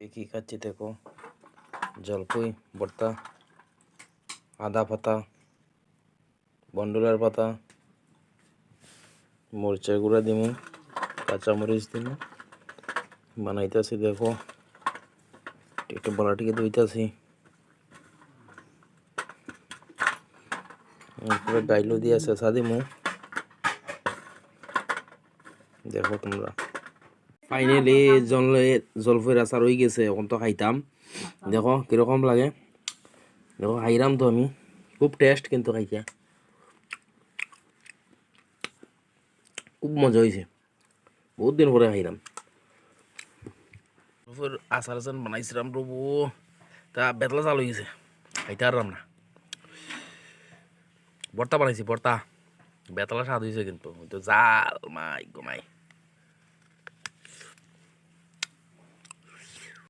কি খাচ্ছি দেখো, জলপুই ভর্তা, আদা পাতা, বন্ডলার পাতা, মরিচের গুঁড়া দিমু, কাঁচামরিচ দিমু, বানাইতেছি দেখো। একটু বলাটিকে ধুইতেছি, এরপরে গাইলো দিয়ে চেঁচা দিমু। দেখো তোমরা, ফাইনালি জলফের আচার হয়ে গেছে, এখন তো খাইতাম। দেখো কিরকম লাগে, দেখো খাইলাম তো আমি, খুব টেস্ট কিন্তু খাইতে, খুব মজা হয়েছে, বহুত দিন পরে খাইলাম। জলফের আচার আচার বানাইছিলাম প্রভু, তা বেতলা চালু হয়ে গেছে, খাইতে পারলাম না। ভর্তা বানাইছি ভর্তা, বেতলা স্বাদ হয়েছে কিন্তু জাল মাই গো মাই।